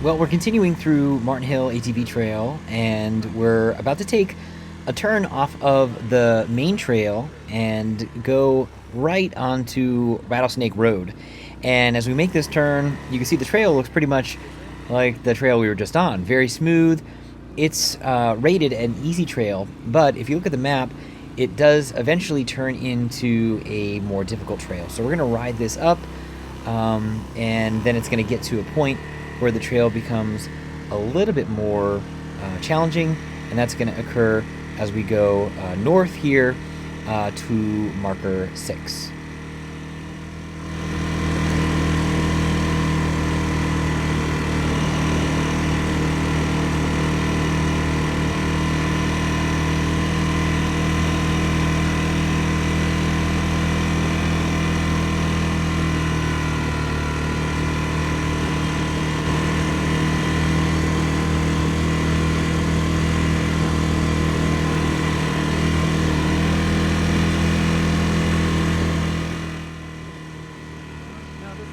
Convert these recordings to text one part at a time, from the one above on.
Well, we're continuing through Martin Hill ATV Trail, and we're about to take a turn off of the main trail and go right onto Rattlesnake Road. And as we make this turn, you can see the trail looks pretty much like the trail we were just on. Very smooth. It's rated an easy trail, but if you look at the map, it does eventually turn into a more difficult trail. So we're going to ride this up, and then it's going to get to a point where the trail becomes a little bit more challenging, and that's going to occur as we go north here to marker 6.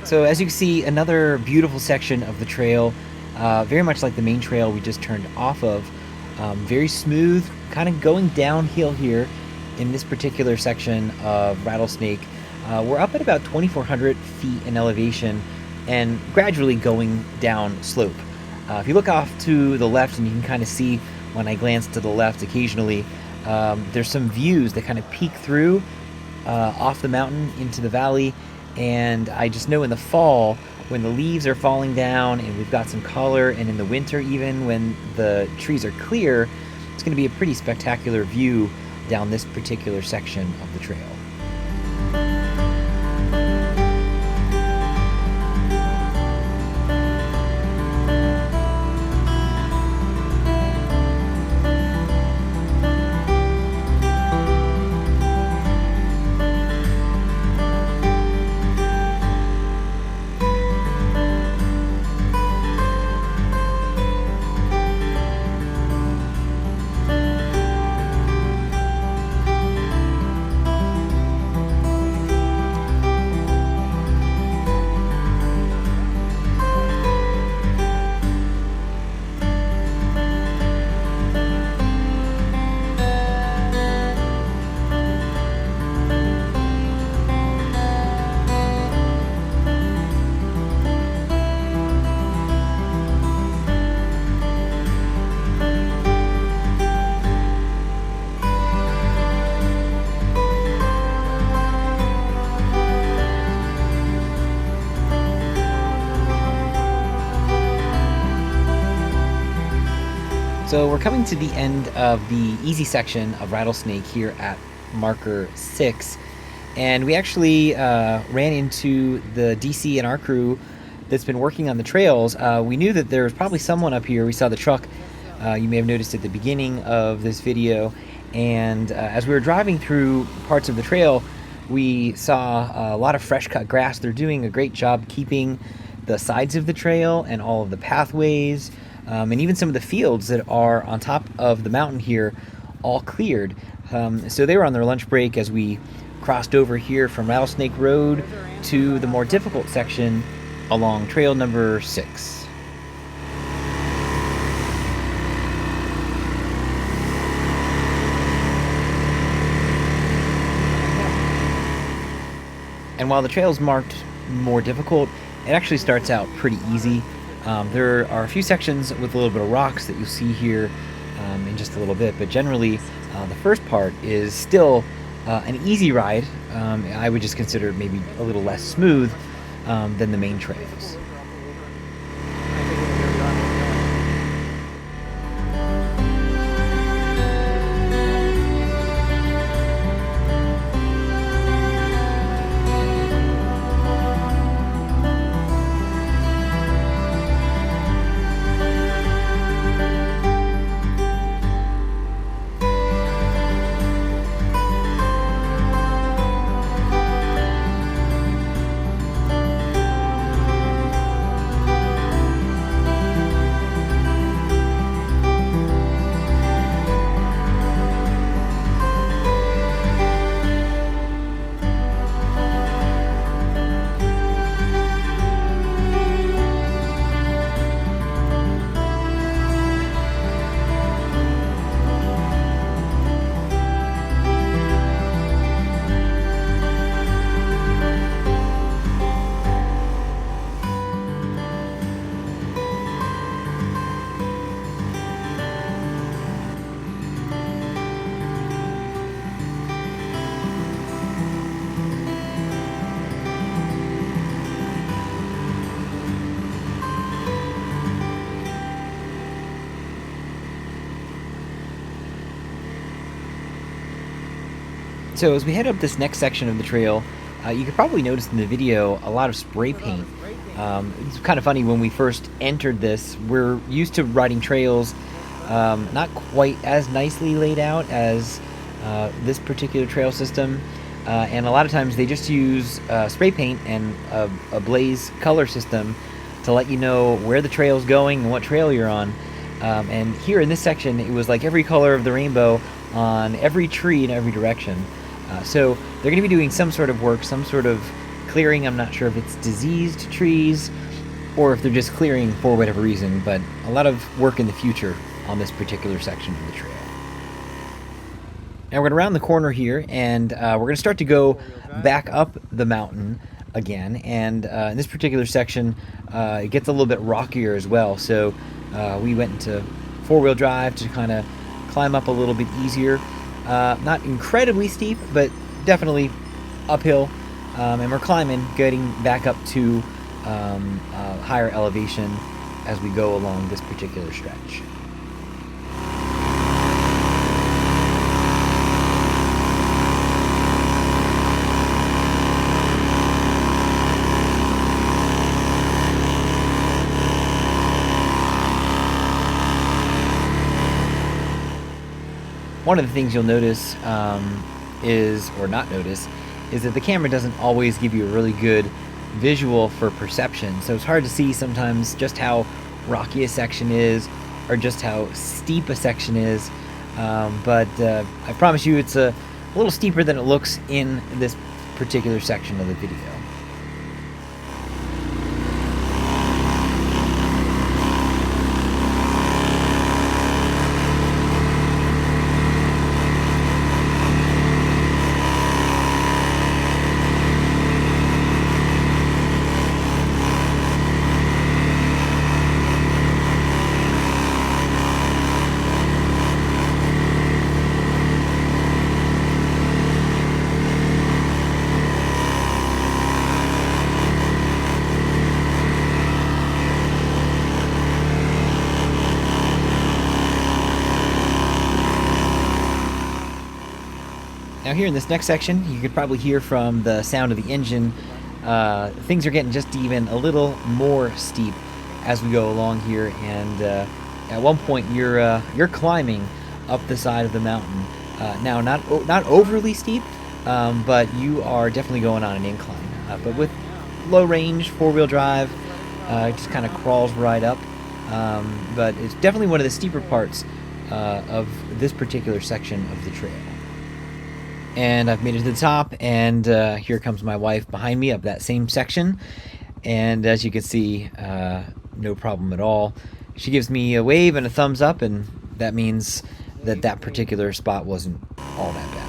So as you can see, another beautiful section of the trail, very much like the main trail we just turned off of. Very smooth, kind of going downhill here in this particular section of Rattlesnake. We're up at about 2,400 feet in elevation and gradually going down slope. If you look off to the left, and you can kind of see when I glance to the left occasionally, there's some views that kind of peek through off the mountain into the valley. And I just know in the fall, when the leaves are falling down and we've got some color, and in the winter even when the trees are clear, it's going to be a pretty spectacular view down this particular section of the trail. So we're coming to the end of the easy section of Rattlesnake here at marker 6, and we actually ran into the DC and our crew that's been working on the trails. We knew that there was probably someone up here. We saw the truck, you may have noticed at the beginning of this video, and as we were driving through parts of the trail, we saw a lot of fresh cut grass. They're doing a great job keeping the sides of the trail and all of the pathways, and even some of the fields that are on top of the mountain here all cleared. So they were on their lunch break as we crossed over here from Rattlesnake Road to the more difficult section along trail number 6. And while the trail's marked more difficult, it actually starts out pretty easy. There are a few sections with a little bit of rocks that you'll see here in just a little bit, but generally the first part is still an easy ride. I would just consider it maybe a little less smooth than the main trails. So as we head up this next section of the trail, you could probably notice in the video a lot of spray paint. It's kind of funny, when we first entered this, we're used to riding trails not quite as nicely laid out as this particular trail system. And a lot of times they just use spray paint and a blaze color system to let you know where the trail's going and what trail you're on. And here in this section, it was like every color of the rainbow on every tree in every direction. So they're going to be doing some sort of work, some sort of clearing. I'm not sure if it's diseased trees or if they're just clearing for whatever reason, but a lot of work in the future on this particular section of the trail. Now we're going to round the corner here, and we're going to start to go back up the mountain again. And in this particular section, it gets a little bit rockier as well. So we went into four-wheel drive to kind of climb up a little bit easier. Not incredibly steep, but definitely uphill. And we're climbing, getting back up to higher elevation as we go along this particular stretch. One of the things you'll notice or not notice, is that the camera doesn't always give you a really good visual for perception. So it's hard to see sometimes just how rocky a section is or just how steep a section is. But I promise you it's a little steeper than it looks in this particular section of the video. Now here in this next section, you could probably hear from the sound of the engine, things are getting just even a little more steep as we go along here, and at one point you're climbing up the side of the mountain. Now not overly steep, but you are definitely going on an incline. But with low range, four-wheel drive, it just kind of crawls right up. But it's definitely one of the steeper parts of this particular section of the trail. And I've made it to the top, and here comes my wife behind me up that same section. And as you can see, no problem at all. She gives me a wave and a thumbs up, and that means that that particular spot wasn't all that bad.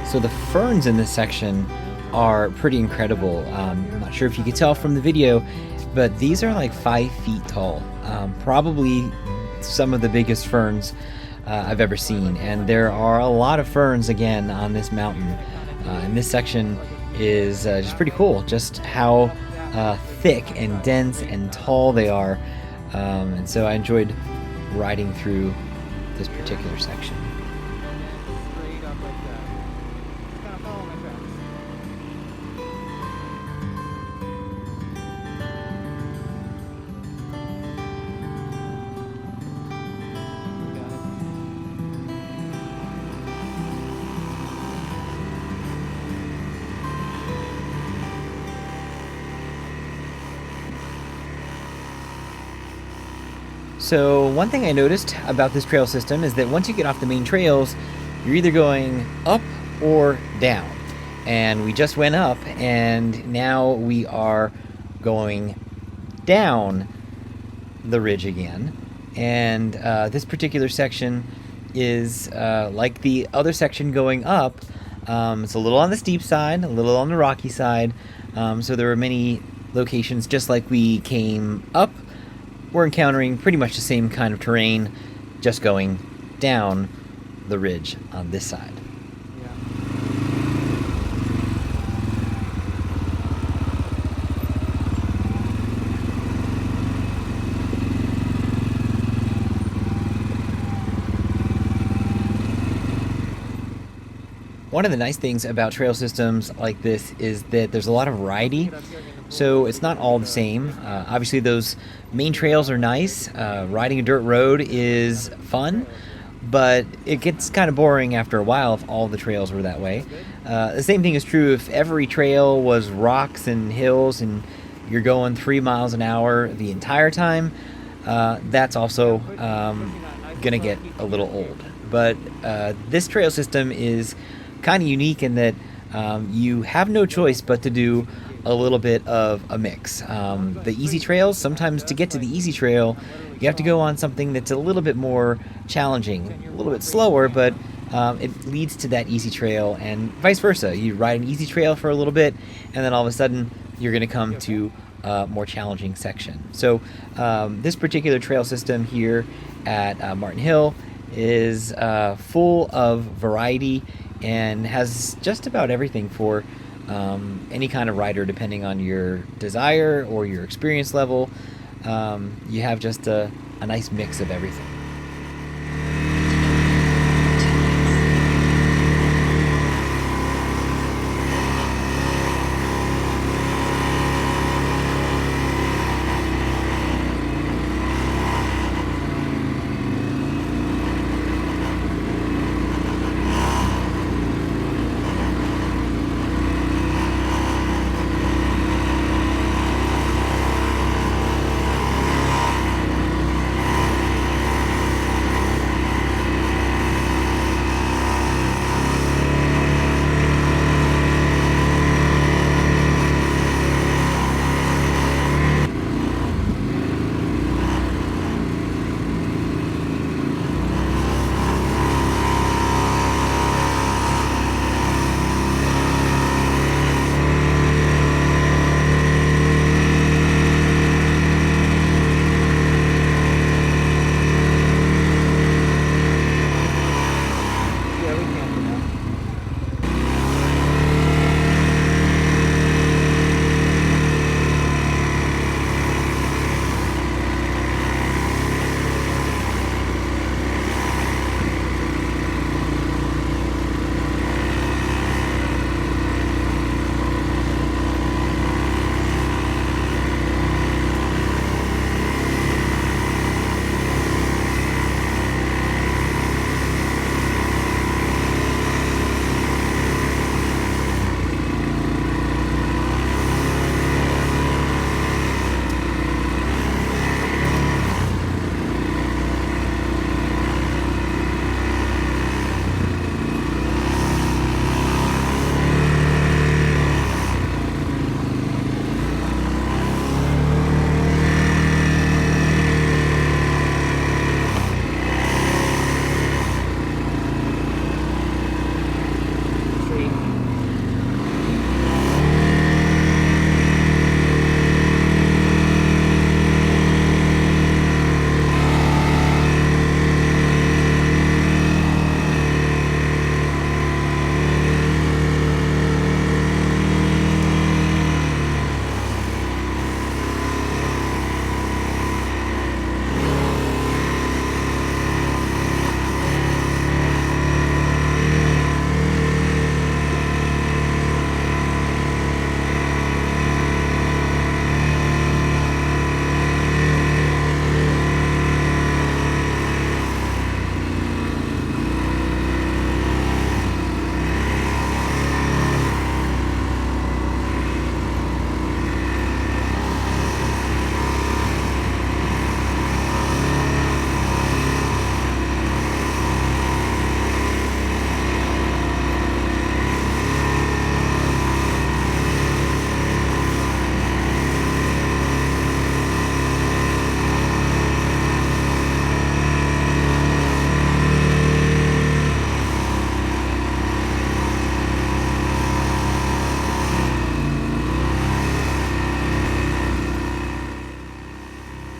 So the ferns in this section are pretty incredible. I'm not sure if you could tell from the video, but these are like 5 feet tall. Probably some of the biggest ferns I've ever seen. And there are a lot of ferns again on this mountain. And this section is just pretty cool, just how thick and dense and tall they are. And so I enjoyed riding through this particular section. So one thing I noticed about this trail system is that once you get off the main trails, you're either going up or down. and we just went up, and now we are going down the ridge again. And this particular section is like the other section going up. It's a little on the steep side, a little on the rocky side. So there are many locations, just like we came up, we're encountering pretty much the same kind of terrain, just going down the ridge on this side. One of the nice things about trail systems like this is that there's a lot of variety, so it's not all the same. Obviously, those main trails are nice. Riding a dirt road is fun, but it gets kind of boring after a while if all the trails were that way. The same thing is true if every trail was rocks and hills and you're going 3 miles an hour the entire time. That's also going to get a little old. But this trail system is kind of unique in that you have no choice but to do a little bit of a mix. The easy trails, sometimes to get to the easy trail, you have to go on something that's a little bit more challenging, a little bit slower, but it leads to that easy trail, and vice versa. You ride an easy trail for a little bit, and then all of a sudden you're going to come to a more challenging section. So this particular trail system here at Martin Hill is full of variety and has just about everything for any kind of rider, depending on your desire or your experience level. You have just a nice mix of everything.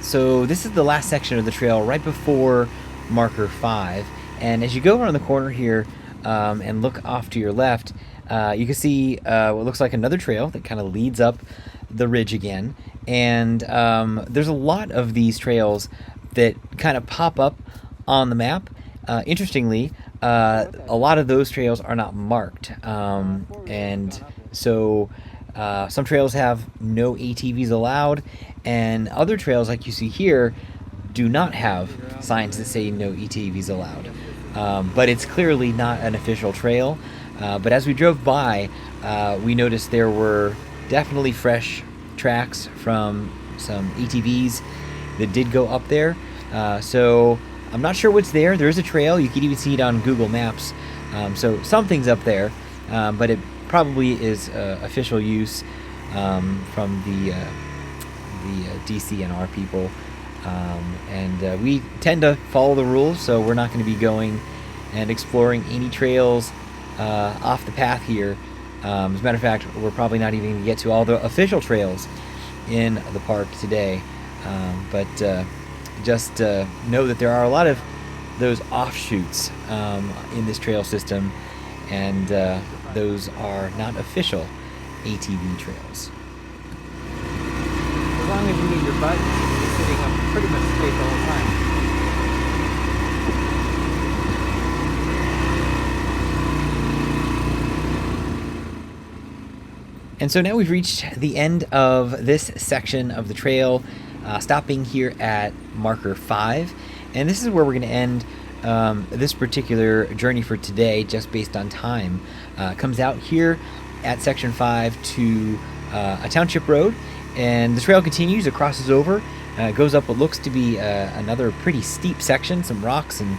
So this is the last section of the trail right before marker 5, and as you go around the corner here and look off to your left, you can see what looks like another trail that kind of leads up the ridge again, and there's a lot of these trails that kind of pop up on the map. Interestingly, a lot of those trails are not marked, and so some trails have no ATVs allowed, and other trails like you see here do not have signs that say no ATVs allowed. But it's clearly not an official trail. But as we drove by, we noticed there were definitely fresh tracks from some ATVs that did go up there. So I'm not sure what's there. There is a trail. You can even see it on Google Maps. So something's up there, but it probably is official use from the DCNR people. And we tend to follow the rules, so we're not going to be going and exploring any trails off the path here. As a matter of fact, we're probably not even going to get to all the official trails in the park today. But just know that there are a lot of those offshoots in this trail system, and those are not official ATV trails. As long as you need your butt sitting up pretty much straight the whole time. And so now we've reached the end of this section of the trail, stopping here at marker 5. And this is where we're going to end this particular journey for today, just based on time. Comes out here at section 5 to a township road, and the trail continues, it crosses over, goes up what looks to be another pretty steep section, some rocks and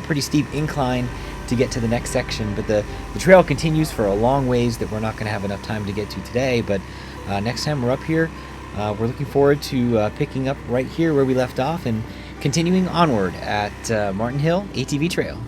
pretty steep incline to get to the next section. But the trail continues for a long ways that we're not going to have enough time to get to today. But next time we're up here, we're looking forward to picking up right here where we left off and continuing onward at Martin Hill ATV Trail.